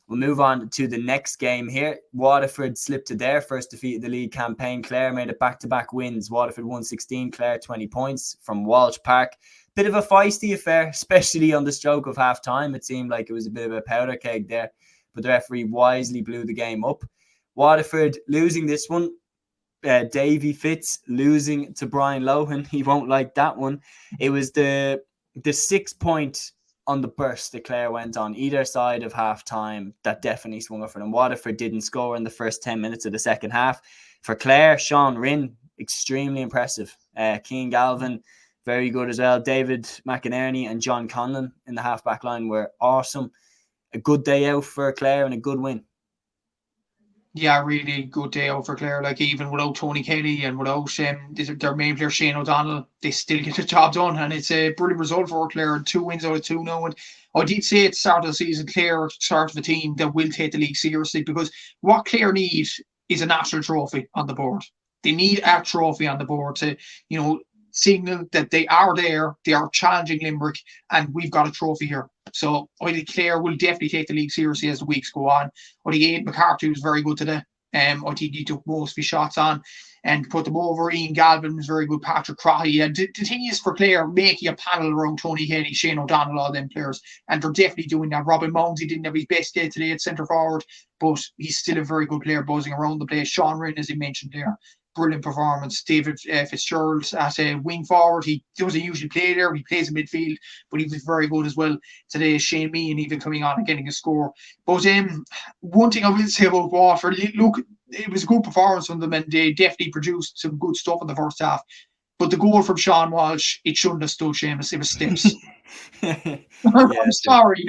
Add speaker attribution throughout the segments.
Speaker 1: We'll move on to the next game here. Waterford slipped to their first defeat of the league campaign. Clare made it back-to-back wins. Waterford-1-16, Clare 20 points from Walsh Park. Bit of a feisty affair, especially on the stroke of half-time. It seemed like it was a bit of a powder keg there, but the referee wisely blew the game up. Waterford losing this one. Davy Fitz losing to Brian Lohan. He won't like that one. It was the 6 point on the burst that Clare went on either side of half time that definitely swung up for them. Waterford didn't score in the first 10 minutes of the second half. For Clare, Sean Rinn, extremely impressive. Keane Galvin, very good as well. David McInerney and John Conlon in the half-back line were awesome. A good day out for Clare and a good win.
Speaker 2: Yeah, really good day out for Clare. Like, even without Tony Kelly and without their main player Shane O'Donnell, they still get the job done, and it's a brilliant result for Clare. 2 wins out of 2 now. And I did say at the start of the season, Clare start of a team that will take the league seriously, because what Clare need is a national trophy on the board. They need a trophy on the board to, signal that they are there, they are challenging Limerick, and we've got a trophy here. So I think Clare will definitely take the league seriously as the weeks go on. I think Aidan McCarthy was very good today. I think he took most of his shots on and put them over. Ian Galvin was very good. Patrick Crowley. And the thing is, for Clare, making a panel around Tony Kelly, Shane O'Donnell, all them players. And they're definitely doing that. Robin Mounsey didn't have his best day today at centre forward, but he's still a very good player buzzing around the place. Sean Rinn, as he mentioned there, brilliant performance. David Fitzgerald at a wing forward. He doesn't usually play there. He plays in midfield, but he was very good as well today. Shane Meehan even coming on and getting a score. But one thing I will say about Waterford, look, it was a good performance from them, and they definitely produced some good stuff in the first half. But the goal from Sean Walsh, it shouldn't have stood, Seamus. It was steps. I'm sorry.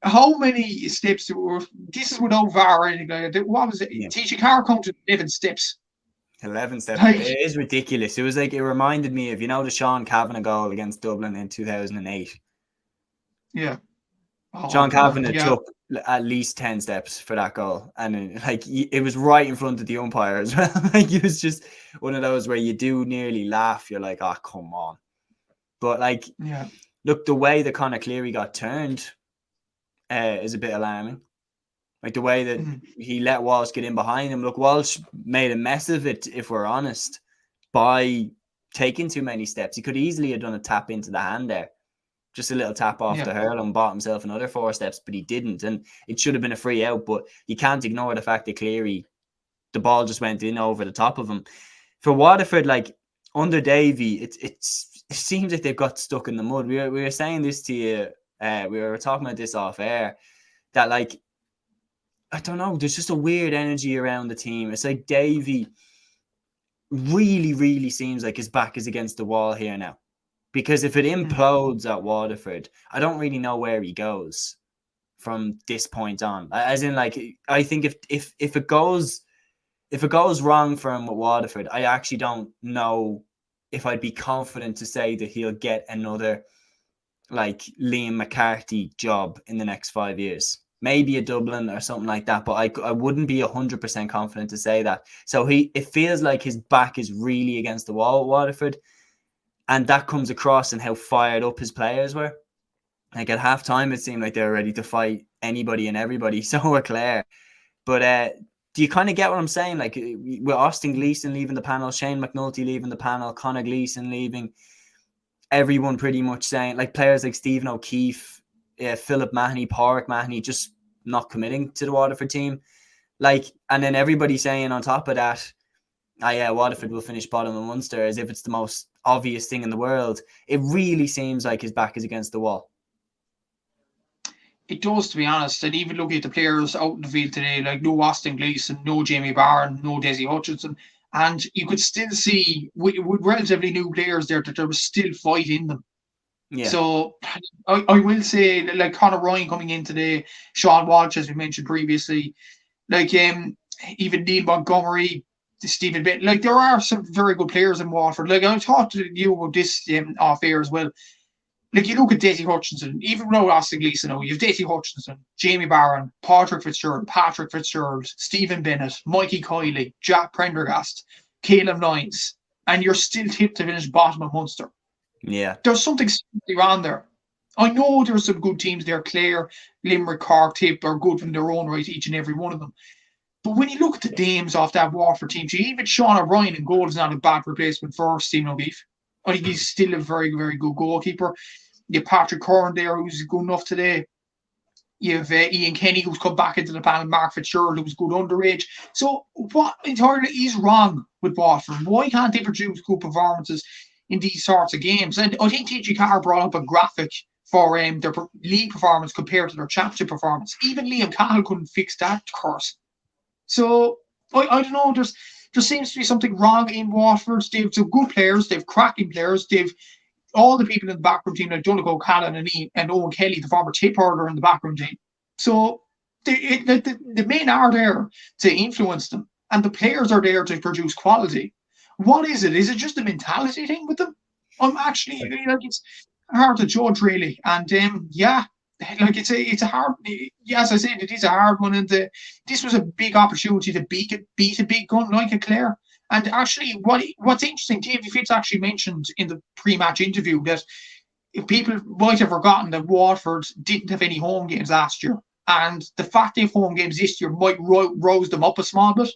Speaker 2: How many steps were this? Is without VAR or anything like that. What was it? Yeah. TJ Carr counted 11 steps.
Speaker 1: 11 steps. It is ridiculous. It was like, it reminded me of, the Sean Kavanagh goal against Dublin in 2008.
Speaker 2: Yeah.
Speaker 1: Sean Kavanagh took at least 10 steps for that goal. And it was right in front of the umpire as well. It was just one of those where you do nearly laugh. You're like, oh, come on. But look, the way that Conor Cleary got turned is a bit alarming. Like the way that he let Walsh get in behind him. Look, Walsh made a mess of it, if we're honest, by taking too many steps. He could easily have done a tap into the hand there. Just a little tap off the hurl and bought himself another 4 steps, but he didn't. And it should have been a free out, but you can't ignore the fact that Cleary, the ball just went in over the top of him. For Waterford, under Davy, it seems like they've got stuck in the mud. We were saying this to you, we were talking about this off air, that I don't know, there's just a weird energy around the team. It's like Davy really, really seems like his back is against the wall here now. Because if it implodes at Waterford, I don't really know where he goes from this point on. As in, I think if it goes wrong for him with Waterford, I actually don't know if I'd be confident to say that he'll get another Liam McCarthy job in the next 5 years. Maybe a Dublin or something like that, but I wouldn't be 100% confident to say that. So it feels like his back is really against the wall at Waterford, and that comes across in how fired up his players were. At half time, it seemed like they were ready to fight anybody and everybody. So were Clare. But do you kind of get what I'm saying? With Austin Gleeson leaving the panel, Shane McNulty leaving the panel, Conor Gleeson leaving, everyone pretty much saying, players like Stephen O'Keefe, Philip Mahoney, Pádraig Mahoney, just not committing to the Waterford team. And then everybody saying on top of that, Waterford will finish bottom of Munster, as if it's the most obvious thing in the world. It really seems like his back is against the wall.
Speaker 2: It does, to be honest. And even looking at the players out in the field today, no Austin Gleeson, no Jamie Barron, no Desi Hutchinson. And you could still see, with relatively new players there, that there was still fight in them. Yeah. So I will say, Conor Ryan coming in today, Sean Walsh, as we mentioned previously, even Neil Montgomery, Stephen Bett, there are some very good players in Waterford. I talked to you about this off air as well. You look at Desi Hutchinson, even without Austin Gleeson, you have Desi Hutchinson, Jamie Barron, Patrick Fitzgerald, Stephen Bennett, Mikey Kiley, Jack Prendergast, Caleb Lyons, and you're still tipped to finish bottom of Munster.
Speaker 1: Yeah.
Speaker 2: There's something wrong there. I know there's some good teams there. Clare, Limerick, Cork, Tip are good from their own right, each and every one of them. But when you look at the names off that Waterford team, even Sean O'Brien in goal is not a bad replacement for Stephen O'Keefe. I think he's still a very, very good goalkeeper. You have Patrick Curran there, who's good enough today. You have Ian Kenny, who's come back into the panel, Mark Fitzgerald, who's good underage. So what entirely is wrong with Waterford? Why can't they produce good performances in these sorts of games? And I think TG Carr brought up a graphic for their league performance compared to their championship performance. Even Liam Cahill couldn't fix that curse. So I don't know. There seems to be something wrong in Waterford. They've some good players. They've cracking players. They've all the people in the backroom team, like Donegal O'Callaghan and Owen Kelly, the former tip hurler in the backroom team. So the men are there to influence them, and the players are there to produce quality. What is it? Is it just a mentality thing with them? I'm actually like it's hard to judge really, and like it's a hard. Yeah, as I said, it is a hard one, and this was a big opportunity to beat a big gun like a Clare. And actually, what's interesting, Davy Fitz actually mentioned in the pre-match interview that people might have forgotten that Waterford didn't have any home games last year, and the fact they have home games this year might rouse them up a small bit.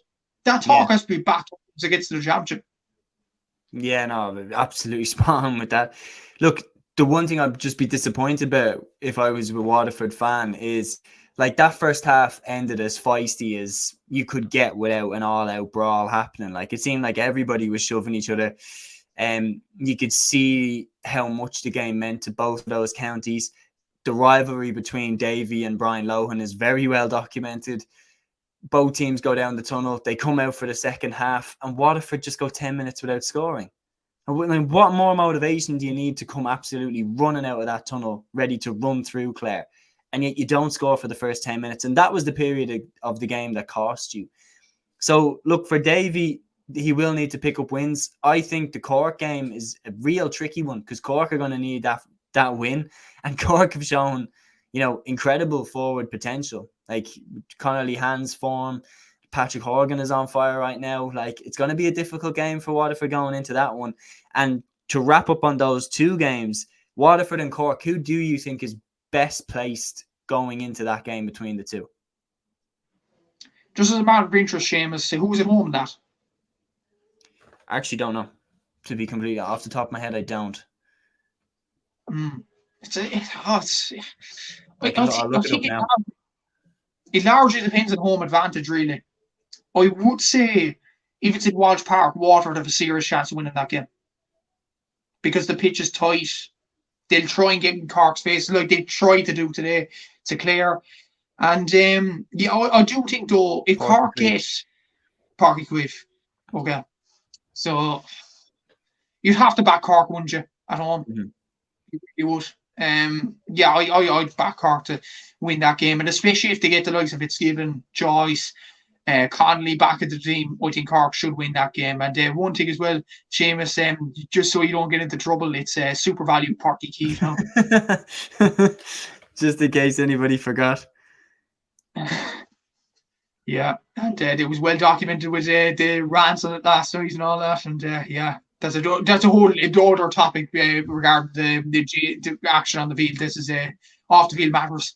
Speaker 2: That talk has to be backed up as it gets to the championship.
Speaker 1: Yeah, no, absolutely spot on with that. Look, the one thing I'd just be disappointed about if I was a Waterford fan is like that first half ended as feisty as you could get without an all-out brawl happening. Like it seemed like everybody was shoving each other. You could see how much the game meant to both of those counties. The rivalry between Davy and Brian Lohan is very well documented. Both teams go down the tunnel. They come out for the second half, and Waterford just go 10 minutes without scoring. I mean, what more motivation do you need to come absolutely running out of that tunnel, ready to run through Clare? And yet you don't score for the first 10 minutes. And that was the period of the game that cost you. So, look, for Davy, he will need to pick up wins. I think the Cork game is a real tricky one because Cork are going to need that win. And Cork have shown, incredible forward potential. Like Connolly Hand's form, Patrick Horgan is on fire right now. Like it's going to be a difficult game for Waterford going into that one. And to wrap up on those two games, Waterford and Cork, who do you think is best placed going into that game between the two?
Speaker 2: Just as a matter of interest, Seamus, who's at home in that?
Speaker 1: I actually don't know. To be completely off the top of my head, I don't. I'll look it up now.
Speaker 2: It largely depends on home advantage, really. I would say if it's in Walsh Park, Waterford have a serious chance of winning that game. Because the pitch is tight. They'll try and get in Cork's face like they tried to do today to Clare. And I do think though, if Cork get Páirc Uí Chaoimh, okay. So you'd have to back Cork, wouldn't you, at home? Mm-hmm. You would. I'd back Cork to win that game, and especially if they get the likes of Fitzgibbon, Joyce, Connolly back at the team, I think Cork should win that game. And one thing as well, Seamus, just so you don't get into trouble, it's super value Páirc Keith now.
Speaker 1: Just in case anybody forgot.
Speaker 2: Yeah, and it was well documented with the rants on it last night and all that, and that's a whole other topic regarding the action on the field. This is off the field matters.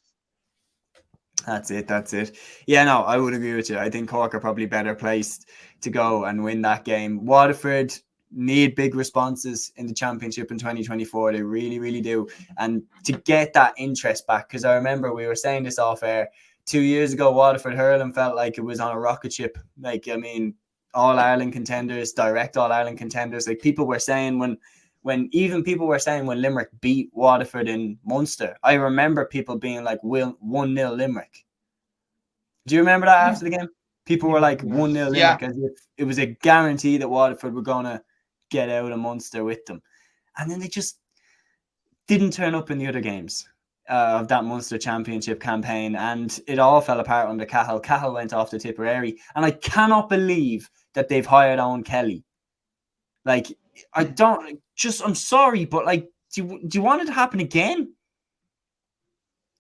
Speaker 1: That's it. Yeah, no, I would agree with you. I think Cork are probably better placed to go and win that game. Waterford need big responses in the championship in 2024. They really, really do. And to get that interest back, because I remember we were saying this off air, 2 years ago, Waterford hurling felt like it was on a rocket ship. Like, I mean, All-Ireland contenders, direct All-Ireland contenders. Like people were saying when Limerick beat Waterford in Munster, I remember people being like 1-0 Limerick. Do you remember that after the game? People were like 1-0 Limerick, as if it was a guarantee that Waterford were going to get out of Munster with them. And then they just didn't turn up in the other games of that Munster Championship campaign, and it all fell apart under Cahill. Cahill went off to Tipperary, and I cannot believe that they've hired Owen Kelly. Like, I'm sorry, but like, do you want it to happen again?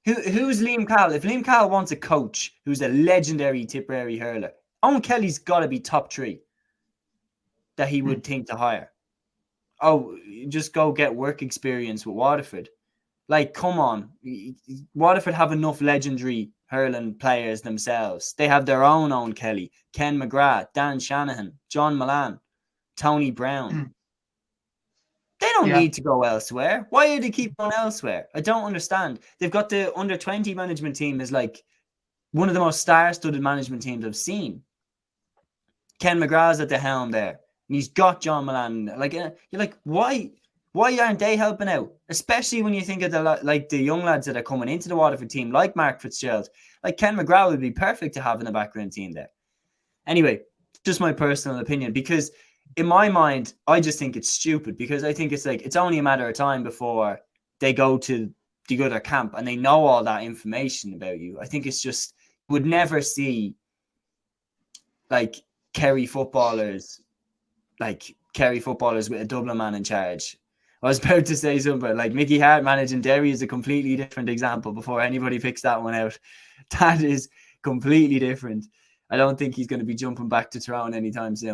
Speaker 1: Who's Liam Cahill? If Liam Cahill wants a coach who's a legendary Tipperary hurler, Owen Kelly's got to be top 3 that he would think to hire. Oh, just go get work experience with Waterford. Like, come on. Waterford have enough legendary hurling players themselves. They have their own Kelly, Ken McGrath, Dan Shanahan, John Milan, Tony Brown. They don't need to go elsewhere. Why do they keep going elsewhere? I don't understand. They've got the under-20 management team is like one of the most star-studded management teams I've seen. Ken McGrath's at the helm there. And he's got John Milan. Like, you're like, why aren't they helping out? Especially when you think of the young lads that are coming into the Waterford team, like Mark Fitzgerald. Like Ken McGrath would be perfect to have in the background team there. Anyway, just my personal opinion, because in my mind, I just think it's stupid, because I think it's like, it's only a matter of time before they go to the other camp and they know all that information about you. I think it's just, would never see like Kerry footballers with a Dublin man in charge. I was about to say something like Mickey Hart managing Derry is a completely different example before anybody picks that one out. That is completely different. I don't think he's going to be jumping back to Tyrone anytime soon.